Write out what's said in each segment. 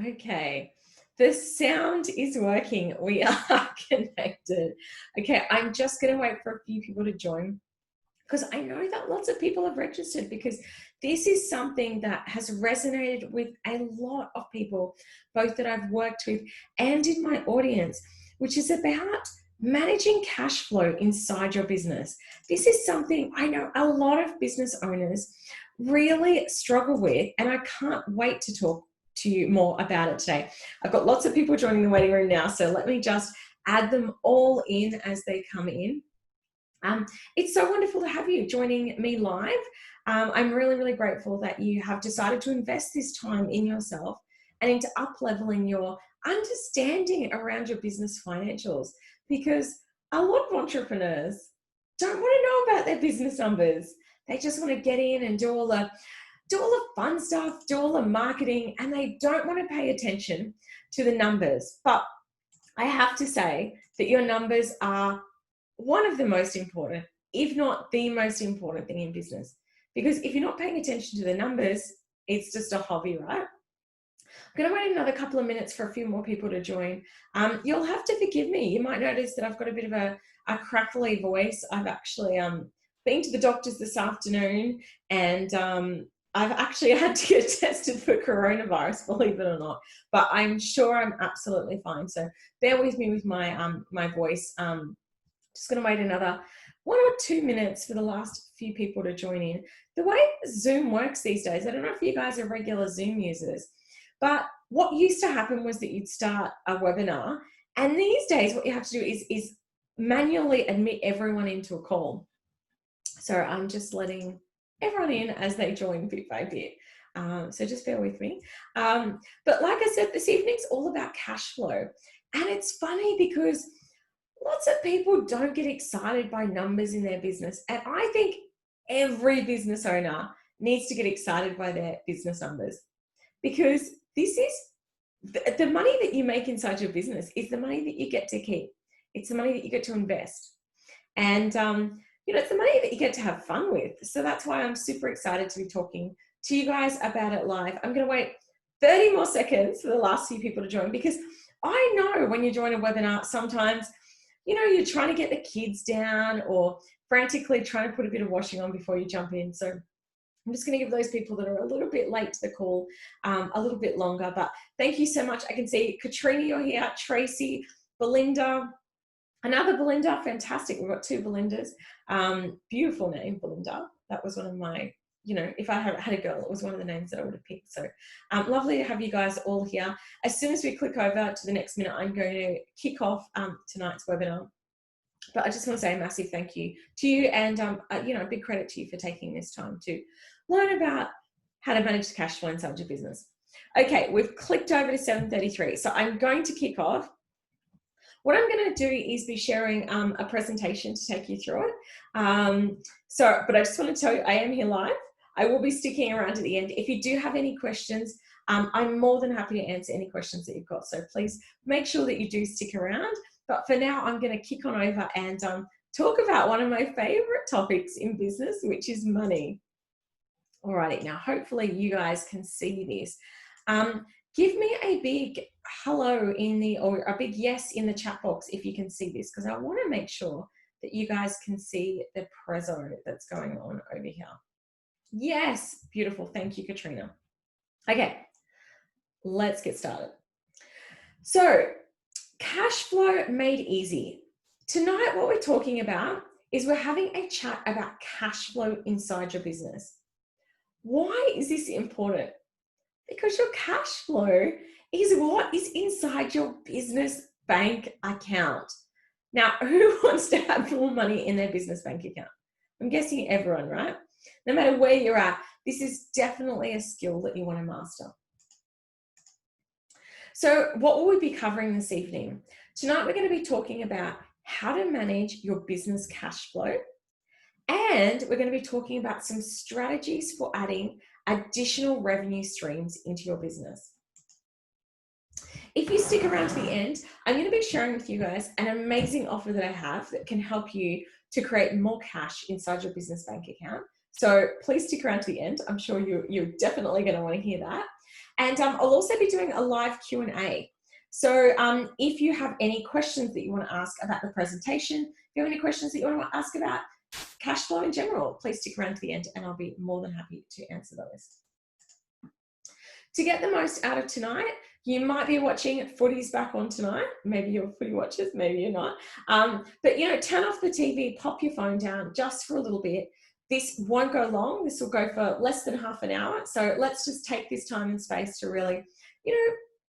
Okay, the sound is working. We are connected. Okay, I'm just going to wait for a few people to join because I know that lots of people have registered because this is something that has resonated with a lot of people, both that I've worked with and in my audience, which is about managing cash flow inside your business. This is something I know a lot of business owners really struggle with, and I can't wait to talk to you more about it today. I've got lots of people joining the waiting room now, so let me just add them all in as they come in. It's so wonderful to have you joining me live. I'm really, really grateful that you have decided to invest this time in yourself and into up-leveling your understanding around your business financials, because a lot of entrepreneurs don't want to know about their business numbers. They just want to get in and do all the fun stuff, do all the marketing, and they don't want to pay attention to the numbers. But I have to say that your numbers are one of the most important, if not the most important thing in business. Because if you're not paying attention to the numbers, it's just a hobby, right? I'm going to wait another couple of minutes for a few more people to join. You'll have to forgive me. You might notice that I've got a bit of a crackly voice. I've actually been to the doctors this afternoon, and I've actually had to get tested for coronavirus, believe it or not. But I'm sure I'm absolutely fine. So bear with me with my my voice. Just going to wait another 1 or 2 minutes for the last few people to join in. The way Zoom works these days, I don't know if you guys are regular Zoom users, but what used to happen was that you'd start a webinar, and these days what you have to do is manually admit everyone into a call. So I'm just letting everyone in as they join bit by bit. So just bear with me. But like I said, this evening's all about cash flow. And it's funny because lots of people don't get excited by numbers in their business. And I think every business owner needs to get excited by their business numbers, because this is the money that you make inside your business is the money that you get to keep. It's the money that you get to invest. And, it's the money that you get to have fun with. So that's why I'm super excited to be talking to you guys about it live. I'm going to wait 30 more seconds for the last few people to join, because I know when you join a webinar, sometimes you're trying to get the kids down or frantically trying to put a bit of washing on before you jump in. So I'm just going to give those people that are a little bit late to the call a little bit longer. But thank you so much. I can see Katrina, you're here, Tracy, Belinda, another Belinda, fantastic. We've got 2 Belindas. Beautiful name, Belinda. That was one of my, if I had a girl, it was one of the names that I would have picked. So lovely to have you guys all here. As soon as we click over to the next minute, I'm going to kick off tonight's webinar. But I just want to say a massive thank you to you, and a big credit to you for taking this time to learn about how to manage the cash flow inside your business. Okay, we've clicked over to 7:33. So I'm going to kick off. What I'm going to do is be sharing a presentation to take you through it. But I just want to tell you, I am here live. I will be sticking around to the end. If you do have any questions, I'm more than happy to answer any questions that you've got. So please make sure that you do stick around. But for now, I'm going to kick on over and talk about one of my favorite topics in business, which is money. Alrighty, now hopefully you guys can see this. Give me a big hello or a big yes in the chat box if you can see this, because I want to make sure that you guys can see the prezzo that's going on over here. Yes, beautiful. Thank you, Katrina. Okay, let's get started. So, cash flow made easy. Tonight, what we're talking about is we're having a chat about cash flow inside your business. Why is this important? Because your cash flow is what is inside your business bank account. Now, who wants to have more money in their business bank account? I'm guessing everyone, right? No matter where you're at, this is definitely a skill that you want to master. So what will we be covering this evening? Tonight, we're going to be talking about how to manage your business cash flow. And we're going to be talking about some strategies for adding additional revenue streams into your business. If you stick around to the end, I'm going to be sharing with you guys an amazing offer that I have that can help you to create more cash inside your business bank account So please stick around to the end. I'm sure you're definitely going to want to hear that. And I'll also be doing a live Q&A. So if you have any questions that you want to ask about the presentation, if you have any questions that you want to ask about cash flow in general, please stick around to the end and I'll be more than happy to answer those. To get the most out of tonight, you might be watching footies back on tonight. Maybe you're footy watchers, maybe you're not. But turn off the TV, pop your phone down just for a little bit. This won't go long. This will go for less than half an hour. So let's just take this time and space to really,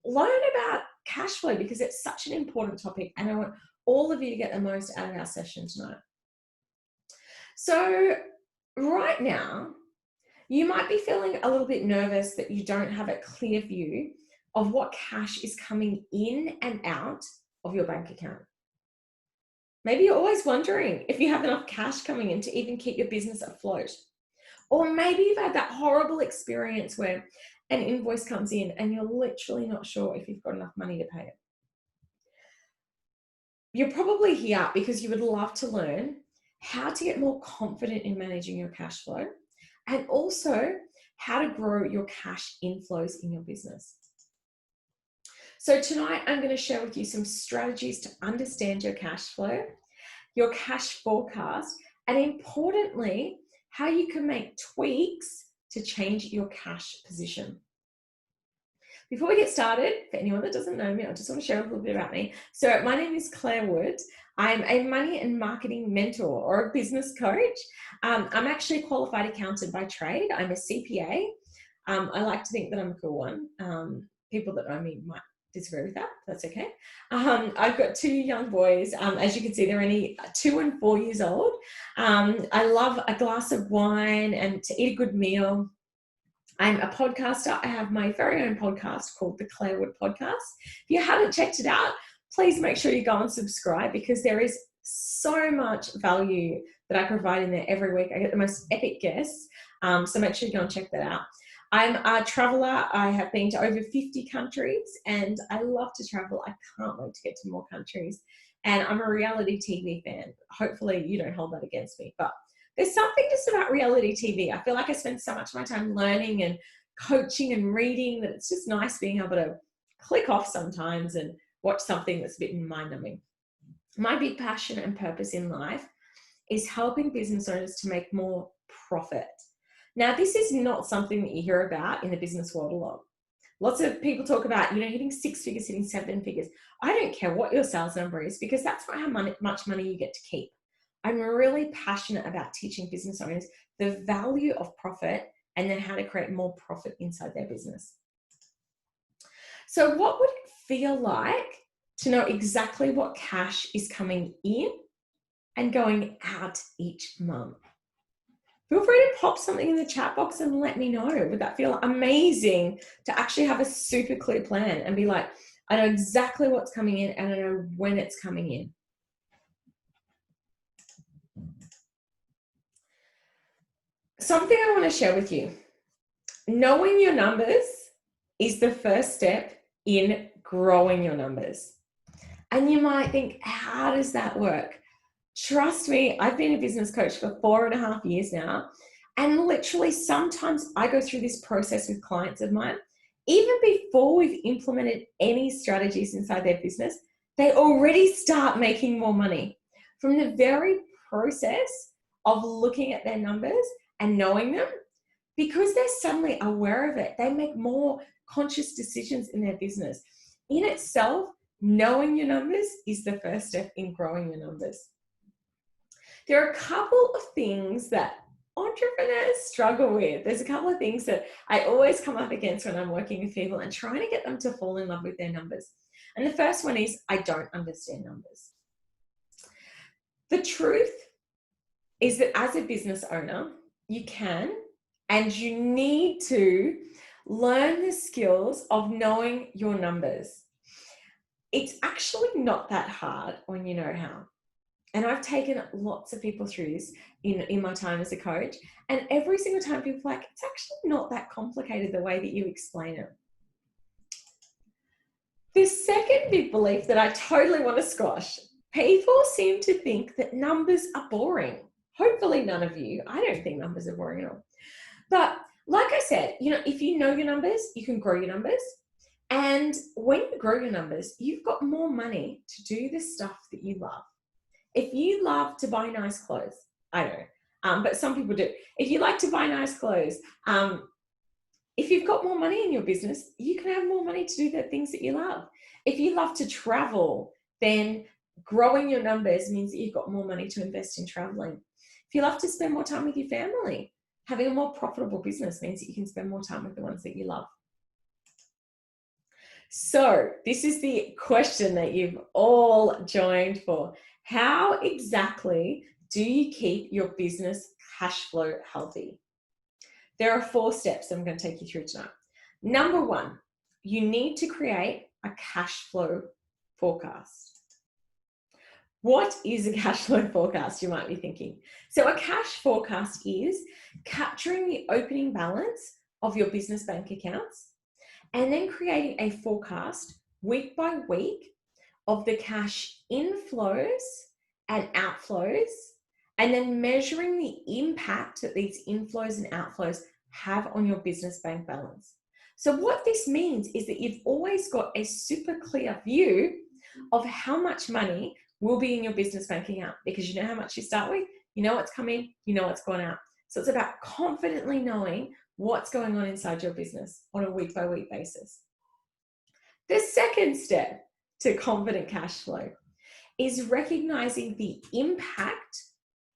learn about cash flow, because it's such an important topic and I want all of you to get the most out of our session tonight. So right now, you might be feeling a little bit nervous that you don't have a clear view of what cash is coming in and out of your bank account. Maybe you're always wondering if you have enough cash coming in to even keep your business afloat. Or maybe you've had that horrible experience where an invoice comes in and you're literally not sure if you've got enough money to pay it. You're probably here because you would love to learn how to get more confident in managing your cash flow, and also how to grow your cash inflows in your business. So tonight I'm going to share with you some strategies to understand your cash flow, your cash forecast, and importantly, how you can make tweaks to change your cash position. Before we get started, for anyone that doesn't know me, I just want to share a little bit about me. So my name is Claire Wood. I'm a money and marketing mentor or a business coach. I'm actually a qualified accountant by trade. I'm a CPA. I like to think that I'm a cool one. People that know me might disagree with that. That's okay. I've got two young boys. As you can see, they're only 2 and 4 years old. I love a glass of wine and to eat a good meal. I'm a podcaster. I have my very own podcast called the Claire Wood Podcast. If you haven't checked it out, please make sure you go and subscribe, because there is so much value that I provide in there every week. I get the most epic guests. So make sure you go and check that out. I'm a traveler. I have been to over 50 countries and I love to travel. I can't wait to get to more countries. And I'm a reality TV fan. Hopefully you don't hold that against me, but there's something just about reality TV. I feel like I spend so much of my time learning and coaching and reading that it's just nice being able to click off sometimes and watch something that's a bit mind-numbing. My big passion and purpose in life is helping business owners to make more profit. Now, this is not something that you hear about in the business world a lot. Lots of people talk about, hitting 6 figures, hitting 7 figures. I don't care what your sales number is, because that's not how much money you get to keep. I'm really passionate about teaching business owners the value of profit and then how to create more profit inside their business. So what would it feel like to know exactly what cash is coming in and going out each month? Feel free to pop something in the chat box and let me know. Would that feel amazing to actually have a super clear plan and be like, I know exactly what's coming in and I know when it's coming in? Something I want to share with you. Knowing your numbers is the first step in growing your numbers. And you might think, how does that work? Trust me, I've been a business coach for 4.5 years now. And literally sometimes I go through this process with clients of mine. Even before we've implemented any strategies inside their business, they already start making more money. From the very process of looking at their numbers and knowing them, because they're suddenly aware of it, they make more conscious decisions in their business. In itself, knowing your numbers is the first step in growing your numbers. There are a couple of things that entrepreneurs struggle with. There's a couple of things that I always come up against when I'm working with people and trying to get them to fall in love with their numbers. And the first one is, I don't understand numbers. The truth is that as a business owner, you can and you need to learn the skills of knowing your numbers. It's actually not that hard when you know how. And I've taken lots of people through this in my time as a coach. And every single time people are like, it's actually not that complicated the way that you explain it. The second big belief that I totally want to squash, people seem to think that numbers are boring. Hopefully none of you. I don't think numbers are boring at all. But like I said, if you know your numbers, you can grow your numbers. And when you grow your numbers, you've got more money to do the stuff that you love. If you love to buy nice clothes, I know, but some people do. If you like to buy nice clothes, if you've got more money in your business, you can have more money to do the things that you love. If you love to travel, then growing your numbers means that you've got more money to invest in traveling. If you love to spend more time with your family, having a more profitable business means that you can spend more time with the ones that you love. So this is the question that you've all joined for. How exactly do you keep your business cash flow healthy? There are 4 steps I'm going to take you through tonight. Number 1, you need to create a cash flow forecast. What is a cash flow forecast, you might be thinking? So a cash forecast is capturing the opening balance of your business bank accounts and then creating a forecast week by week of the cash inflows and outflows, and then measuring the impact that these inflows and outflows have on your business bank balance. So what this means is that you've always got a super clear view of how much money will be in your business bank account, because you know how much you start with, you know what's coming, you know what's gone out. So it's about confidently knowing what's going on inside your business on a week by week basis. The second step to confident cash flow is recognizing the impact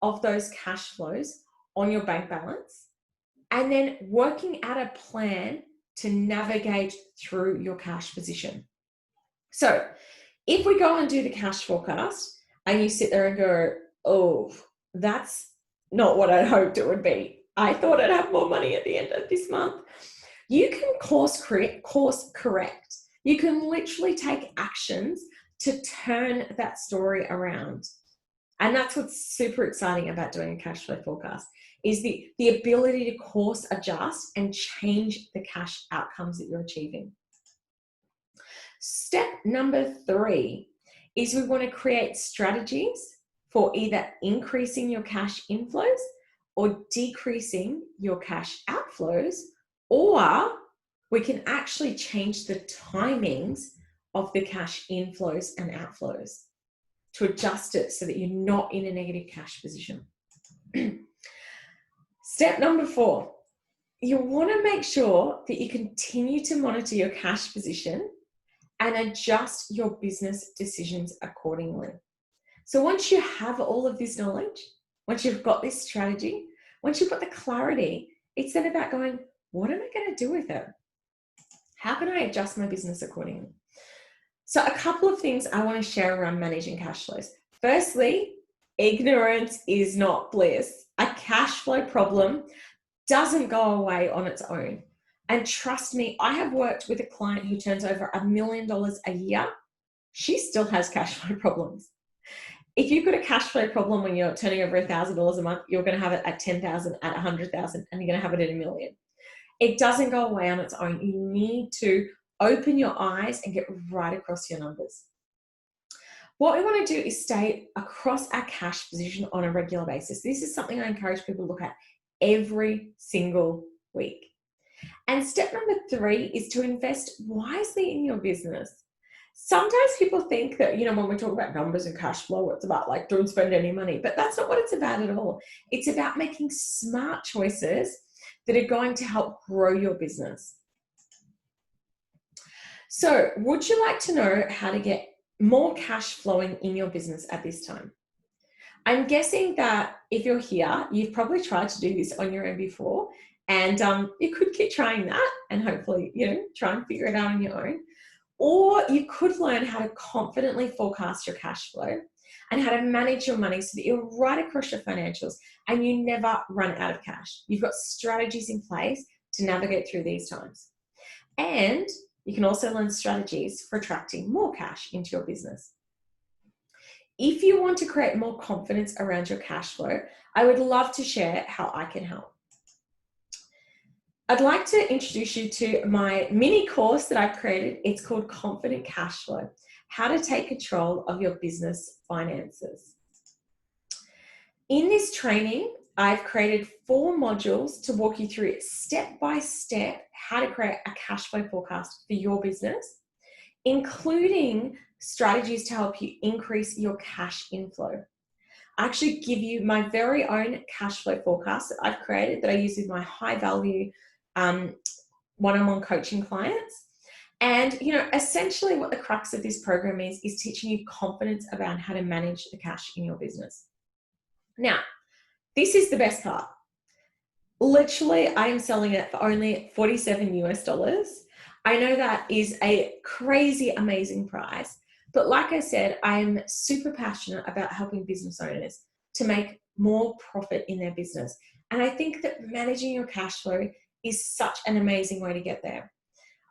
of those cash flows on your bank balance, and then working out a plan to navigate through your cash position. So if we go and do the cash forecast and you sit there and go, oh, that's not what I hoped it would be. I thought I'd have more money at the end of this month. You can course correct. You can literally take actions to turn that story around. And that's what's super exciting about doing a cash flow forecast, is the ability to course adjust and change the cash outcomes that you're achieving. Step number 3 is we want to create strategies for either increasing your cash inflows or decreasing your cash outflows, or we can actually change the timings of the cash inflows and outflows to adjust it so that you're not in a negative cash position. Step number 4, you want to make sure that you continue to monitor your cash position and adjust your business decisions accordingly. So once you have all of this knowledge, once you've got this strategy, once you've got the clarity, it's then about going, what am I going to do with it? How can I adjust my business accordingly? So a couple of things I want to share around managing cash flows. Firstly, ignorance is not bliss. A cash flow problem doesn't go away on its own. And trust me, I have worked with a client who turns over $1 million a year. She still has cash flow problems. If you've got a cash flow problem when you're turning over $1,000 a month, you're going to have it at 10,000, at 100,000, and you're going to have it at $1 million. It doesn't go away on its own. You need to open your eyes and get right across your numbers. What we want to do is stay across our cash position on a regular basis. This is something I encourage people to look at every single week. And step number 3 is to invest wisely in your business. Sometimes people think that, when we talk about numbers and cash flow, it's about like, don't spend any money, but that's not what it's about at all. It's about making smart choices that are going to help grow your business. So would you like to know how to get more cash flowing in your business at this time? I'm guessing that if you're here, you've probably tried to do this on your own before, and you could keep trying that and hopefully, try and figure it out on your own. Or you could learn how to confidently forecast your cash flow and how to manage your money so that you're right across your financials and you never run out of cash. You've got strategies in place to navigate through these times. And you can also learn strategies for attracting more cash into your business. If you want to create more confidence around your cash flow, I would love to share how I can help. I'd like to introduce you to my mini course that I've created. It's called Confident Cash Flow, How to Take Control of Your Business Finances. In this training, I've created 4 modules to walk you through step by step how to create a cash flow forecast for your business, including strategies to help you increase your cash inflow. I actually give you my very own cash flow forecast that I've created that I use with my high value one-on-one coaching clients. And, essentially what the crux of this program is teaching you confidence around how to manage the cash in your business. Now, this is the best part. Literally, I am selling it for only $47 US. I know that is a crazy, amazing price. But like I said, I am super passionate about helping business owners to make more profit in their business. And I think that managing your cash flow is such an amazing way to get there.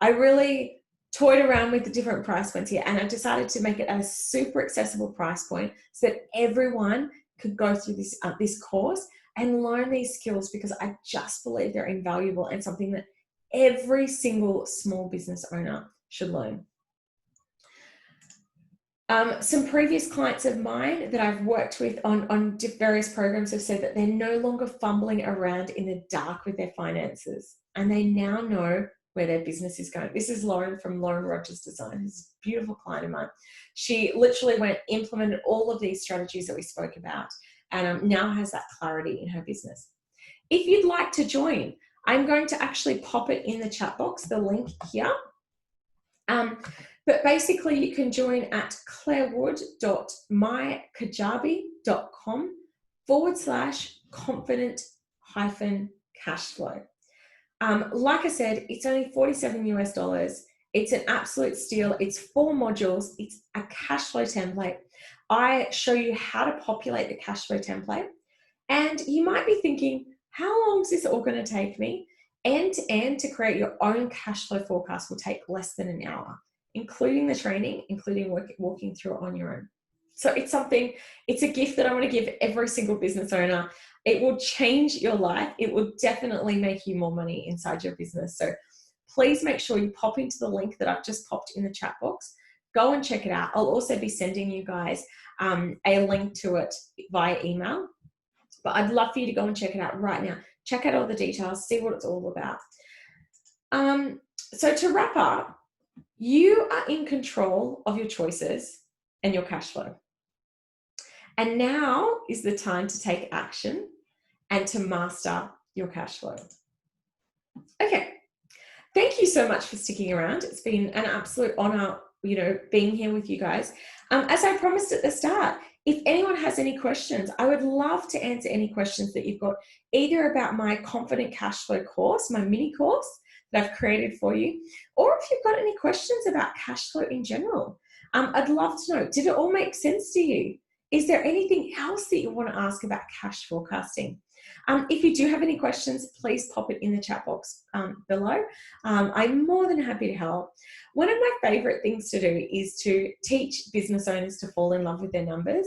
I really toyed around with the different price points here, and I decided to make it at a super accessible price point so that everyone could go through this course and learn these skills, because I just believe they're invaluable and something that every single small business owner should learn. Some previous clients of mine that I've worked with on various programs have said that they're no longer fumbling around in the dark with their finances, and they now know where their business is going. This is Lauren from Lauren Rogers Design, who's a beautiful client of mine. She literally implemented all of these strategies that we spoke about, and now has that clarity in her business. If you'd like to join, I'm going to actually pop it in the chat box, the link here. But basically you can join at clairewood.mykajabi.com/confident-cashflow. Like I said, it's only $47 US. It's an absolute steal. It's 4 modules. It's a cash flow template. I show you how to populate the cash flow template. And you might be thinking, how long is this all going to take me? End to end, to create your own cash flow forecast will take less than an hour, including the training, including walking through it on your own. So it's a gift that I want to give every single business owner. It will change your life. It will definitely make you more money inside your business. So please make sure you pop into the link that I've just popped in the chat box. Go and check it out. I'll also be sending you guys a link to it via email. But I'd love for you to go and check it out right now. Check out all the details, see what it's all about. So to wrap up, you are in control of your choices and your cash flow. And now is the time to take action and to master your cash flow. Okay. Thank you so much for sticking around. It's been an absolute honor, being here with you guys. As I promised at the start, if anyone has any questions, I would love to answer any questions that you've got, either about my Confident Cash Flow course, my mini course that I've created for you, or if you've got any questions about cash flow in general. I'd love to know, did it all make sense to you? Is there anything else that you want to ask about cash forecasting? If you do have any questions, please pop it in the chat box below. I'm more than happy to help. One of my favorite things to do is to teach business owners to fall in love with their numbers.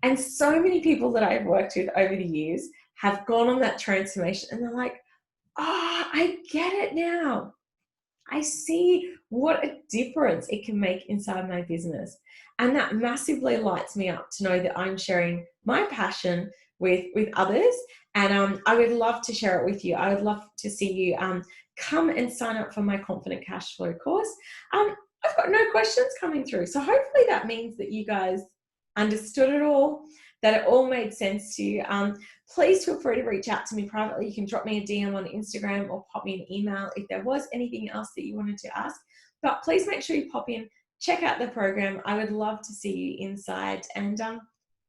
And so many people that I've worked with over the years have gone on that transformation, and they're like, I get it now. I see what a difference it can make inside my business. And that massively lights me up to know that I'm sharing my passion with others. And I would love to share it with you. I would love to see you come and sign up for my Confident Cash Flow course. I've got no questions coming through. So hopefully that means that you guys understood it all, that it all made sense to you. Please feel free to reach out to me privately. You can drop me a DM on Instagram or pop me an email if there was anything else that you wanted to ask. But please make sure you pop in, check out the program. I would love to see you inside. And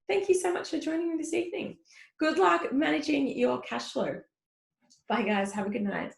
thank you so much for joining me this evening. Good luck managing your cash flow. Bye guys, have a good night.